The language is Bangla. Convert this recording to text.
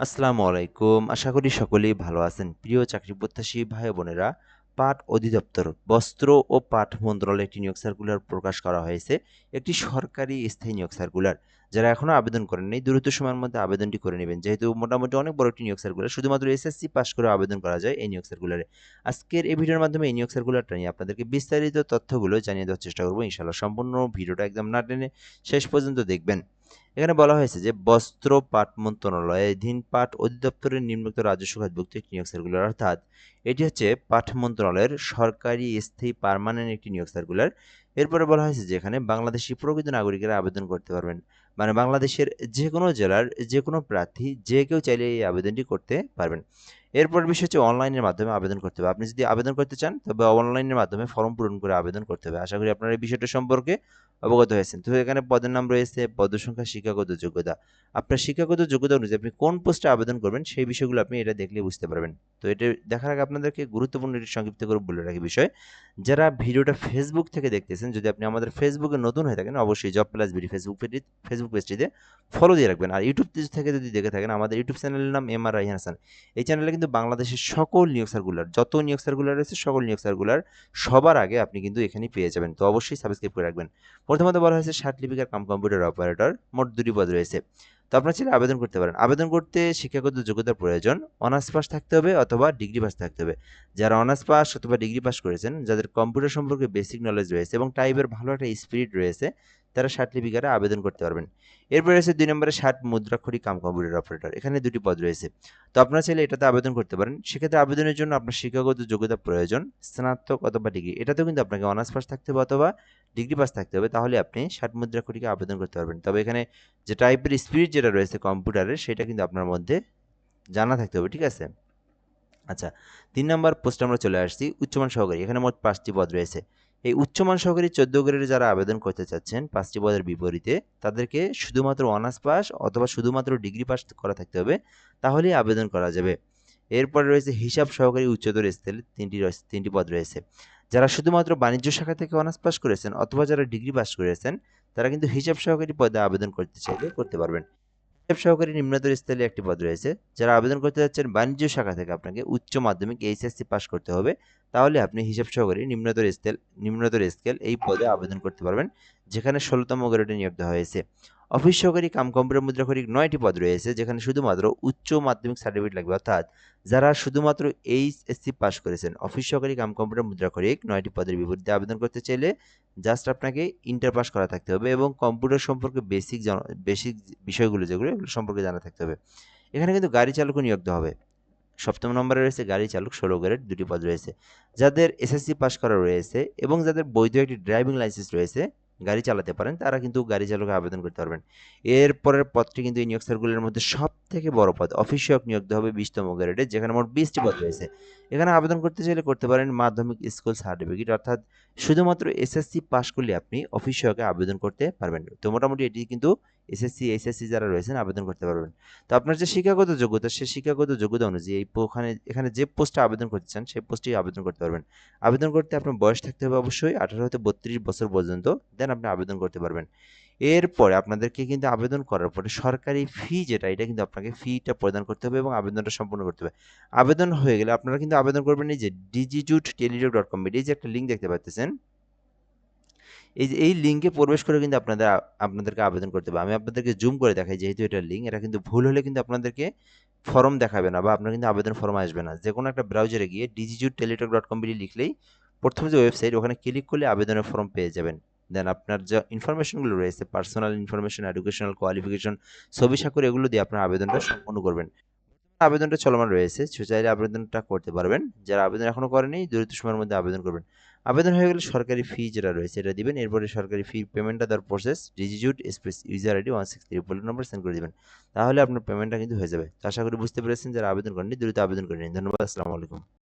আসসালামু আলাইকুম। আশা করি সকলেই ভালো আছেন। প্রিয় চাকরি প্রত্যাশী ভাই বোনেরা, পাট অধিদপ্তর, বস্ত্র ও পাট মন্ত্রণালয়ে একটি নিয়োগ সার্কুলার প্রকাশ করা হয়েছে। একটি সরকারি স্থায়ী নিয়োগ সার্কুলার। যারা এখনো আবেদন করেননি, দ্রুত সময়ের মধ্যে আবেদনটি করে নেবেন। যেহেতু মোটামুটি অনেক বড় একটি নিয়োগ সার্কুলার, শুধুমাত্র এসএসসি পাস করে আবেদন করা যায় এই নিয়োগ সার্কুলারে। আজকের এই ভিডিওর মাধ্যমে এই নিয়োগ সার্কুলারটা নিয়ে আপনাদেরকে বিস্তারিত তথ্যগুলো জানিয়ে দেওয়ার চেষ্টা করব ইনশাআল্লাহ। সম্পূর্ণ ভিডিওটা একদম না টেনে শেষ পর্যন্ত দেখবেন। এখানে বলা হয়েছে যে বস্ত্র পাট মন্ত্রণালয়াধীন পাট অধিদপ্তরের নিম্নোক্ত রাজস্ব খাতভুক্ত একটি নিয়োগ সার্কুলার, অর্থাৎ এটি হচ্ছে পাট মন্ত্রণালয়ের সরকারি স্থায়ী পার্মানেন্ট একটি নিয়োগ সার্কুলার। এরপরে বলা হয়েছে যে এখানে বাংলাদেশি প্রকৃত নাগরিকেরা আবেদন করতে পারবেন। মানে বাংলাদেশের যে কোনো জেলার যে কোনো প্রার্থী যে কেউ চাইলে এই আবেদনটি করতে পারবেন। এরপর বিষয় হচ্ছে অনলাইনের মাধ্যমে আবেদন করতে হবে। আপনি যদি আবেদন করতে চান তবে অনলাইনের মাধ্যমে ফর্ম পূরণ করে আবেদন করতে হবে। আশা করি আপনারা এই বিষয়টা সম্পর্কে অবগত হয়েছেন। তো এখানে পদের নাম রয়েছে, পদসংখ্যা, শিক্ষাগত যোগ্যতা। আপনার শিক্ষাগত যোগ্যতা অনুযায়ী আপনি কোন পোস্টে আবেদন করবেন সেই বিষয়গুলো আপনি এটা দেখলে বুঝতে পারবেন। তো এটা দেখার আগে আপনাদেরকে গুরুত্বপূর্ণ একটি সংক্ষিপ্ত করে বলে রাখি বিষয়। যারা ভিডিওটা ফেসবুক থেকে দেখতেছেন, যদি আপনি আমাদের ফেসবুকে নতুন হয়ে থাকেন অবশ্যই জব প্লাস বিডি ফেসবুক পেজটিতে ফলো দিয়ে রাখবেন। আর ইউটিউব থেকে যদি দেখে থাকেন, আমাদের ইউটিউব চ্যানেলের নাম এম আর রাইহান হাসান। এই চ্যানেলে কিন্তু বাংলাদেশের সকল নিয়োগ সার্কুলার, যত নিয়োগ সার্কুলার রয়েছে সকল নিয়োগ সার্কুলার সবার আগে আপনি কিন্তু এখানেই পেয়ে যাবেন। তো অবশ্যই সাবস্ক্রাইব করে রাখবেন। প্রথমত বলা হয়েছে লিপিকার কাম কম্পিউটার অপারেটর, মোট 2টি পদ রয়েছে। তো আপনারা চাইলে আবেদন করতে পারেন। আবেদন করতে শিক্ষাগত যোগ্যতার প্রয়োজন, অনার্স পাস থাকতে হবে অথবা ডিগ্রি পাস থাকতে হবে। যারা অনার্স পাস অথবা ডিগ্রি পাস করেছেন, যাদের কম্পিউটার সম্পর্কে বেসিক নলেজ রয়েছে এবং টাইপের ভালো একটা স্পিরিট রয়েছে, তারা লিপিকারে আবেদন করতে পারবেন। এরপরে রয়েছে 2 নম্বরে মুদ্রাক্ষরিক কাম কম্পিউটার অপারেটর। এখানে 2টি পদ রয়েছে। তো আপনারা চাইলে এটাতে আবেদন করতে পারেন। সেক্ষেত্রে আবেদনের জন্য আপনার শিক্ষাগত যোগ্যতা প্রয়োজন, স্নাতক অথবা ডিগ্রি। এটাতেও কিন্তু আপনাকে অনার্স পাস থাকতে হবে অথবা ডিগ্রি পাস থাকতে হবে। তাহলে আপনি মুদ্রাক্ষরিকে আবেদন করতে পারবেন। তবে এখানে যে টাইপের স্পিরিট যেটা রয়েছে কম্পিউটারের, সেটা কিন্তু আপনার মধ্যে জানা থাকতে হবে। ঠিক আছে? আচ্ছা, ৩ নাম্বার পোস্টে আমরা চলে আসছি, উচ্চমান সহকারী। এখানে মোট ৫টি পদ রয়েছে। এই উচ্চমান সহকারী ১৪ গ্রেডে যারা আবেদন করতে চাচ্ছেন ৫টি পদের বিপরীতে, তাদেরকে শুধুমাত্র অনার্স পাস অথবা শুধুমাত্র ডিগ্রি পাস করা থাকতে হবে। তাহলেই আবেদন করা যাবে। এরপরে রয়েছে হিসাব সহকারী উচ্চতর স্কেল, ৩টি পদ রয়েছে। যারা শুধুমাত্র বাণিজ্য শাখা থেকে অনার্স পাস করেছেন অথবা যারা ডিগ্রি পাস করেছেন, তারা কিন্তু হিসাব সহকারী পদে আবেদন করতে চাইলে করতে পারবেন। হিসাব সহকারী নিম্নতর স্তরে একটি পদ রয়েছে। যারা আবেদন করতে যাচ্ছেন বাণিজ্য শাখা থেকে, আপনাকে উচ্চ মাধ্যমিক এইচএসসি পাস করতে হবে। তাহলে আপনি হিসাব সহকারী নিম্নতর স্কেল এই পদে আবেদন করতে পারবেন, যেখানে ১৬তম গ্রেডে নিয়োগ দেওয়া হয়েছে। অফিস সহকারী কাম কম্পিউটার মুদ্রাক্ষরিক ৯টি পদ রয়েছে, যেখানে শুধুমাত্র উচ্চ মাধ্যমিক সার্টিফিকেট লাগবে, অর্থাৎ যারা শুধুমাত্র এইচএসসি পাস করেছেন। অফিস সহকারী কাম কম্পিউটার মুদ্রাক্ষরিক ৯টি পদের বিপরীতে আবেদন করতে চাইলে জাস্ট আপনাকে ইন্টার পাস করা থাকতে হবে এবং কম্পিউটার সম্পর্কে বেসিক বিষয়গুলো যেগুলো, এগুলো সম্পর্কে জানা থাকতে হবে। এখানে কিন্তু গাড়ি চালকও নিয়োগ দেওয়া হবে। ৭ম নম্বরে রয়েছে গাড়ি চালক, ১৬ গ্রেড, ২টি পদ রয়েছে। যাদের এসএসসি পাস করা রয়েছে এবং যাদের বৈধ একটি ড্রাইভিং লাইসেন্স রয়েছে, গাড়ি চালাতে পারেন, তারা কিন্তু গাড়ি চালকে আবেদন করতে পারবেন। এর পরের পদটি কিন্তু এই নিয়োগ সার্কুলারের মধ্যে সবথেকে বড় পদ, অফিস সহায়ক নিয়োগ দেওয়া হবে ২০তম গ্রেডে, যেখানে মোট ২০টি পদ রয়েছে। এখানে আবেদন করতে চাইলে করতে পারেন মাধ্যমিক স্কুল সার্টিফিকেট, অর্থাৎ শুধুমাত্র এসএসসি পাস করলে আপনি অফিস সহায়কে আবেদন করতে পারবেন। তো মোটামুটি এটি কিন্তু এসএসসি, এইচএসসি যারা রয়েছেন আবেদন করতে পারবেন। তো আপনার যে শিক্ষাগত যোগ্যতা, সেই শিক্ষাগত যোগ্যতা অনুযায়ী এখানে যে পোস্টে আবেদন করতে চান সেই পোস্টেই আবেদন করতে পারবেন। আবেদন করতে আপনার বয়স থাকতে হবে অবশ্যই ১৮ হতে ৩২ বছর পর্যন্ত, দেন আপনি আবেদন করতে পারবেন। এরপরে আপনাদেরকে কিন্তু আবেদন করার পরে সরকারি ফি যেটা, এটা কিন্তু আপনাকে ফিটা প্রদান করতে হবে এবং আবেদনটা সম্পূর্ণ করতে হবে। আবেদন হয়ে গেলে আপনারা কিন্তু আবেদন করবেন এই যে digitude.telidoc.com, এই যে একটা লিঙ্ক দেখতে পাচ্ছেন, এই যে এই লিঙ্কে প্রবেশ করে কিন্তু আপনাদেরকে আবেদন করতে হবে। আমি আপনাদেরকে জুম করে দেখাই, যেহেতু এটা লিঙ্ক, এটা কিন্তু ভুল হলে কিন্তু আপনাদেরকে ফর্ম দেখাবে না বা আপনার কিন্তু আবেদন ফর্ম আসবে না। যেকোনো একটা ব্রাউজারে গিয়ে digitude.telidoc.com লিখলেই প্রথম যে ওয়েবসাইট, ওখানে ক্লিক করলে আবেদনের ফর্ম পেয়ে যাবেন। দেন আপনার যে ইনফরমেশনগুলো রয়েছে, পার্সোনাল ইনফরমেশন, এডুকেশনাল কোয়ালিফিকেশন, ছবি স্বাক্ষর, এগুলো দিয়ে আপনার আবেদনটা সম্পূর্ণ করবেন। আবেদনটা চলমান রয়েছে, চাইলে আবেদনটা করতে পারবেন। যারা আবেদন এখনো করেনি, দ্রুত সময়ের মধ্যে আবেদন করবেন। আবেদন হয়ে গেলে সরকারি ফি যেটা রয়েছে এটা দিবেন। এরপরে সরকারি ফি পেমেন্টটা দেওয়ার প্রসেস, ডিজিজুট space user ID 163 phone number send করে দিবেন। তাহলে আপনার পেমেন্টটা কিন্তু হয়ে যাবে। তো আশা করি বুঝতে পেরেছেন। যারা আবেদন করেননি দ্রুত আবেদন করে নিন। ধন্যবাদ। আসসালামু আলাইকুম।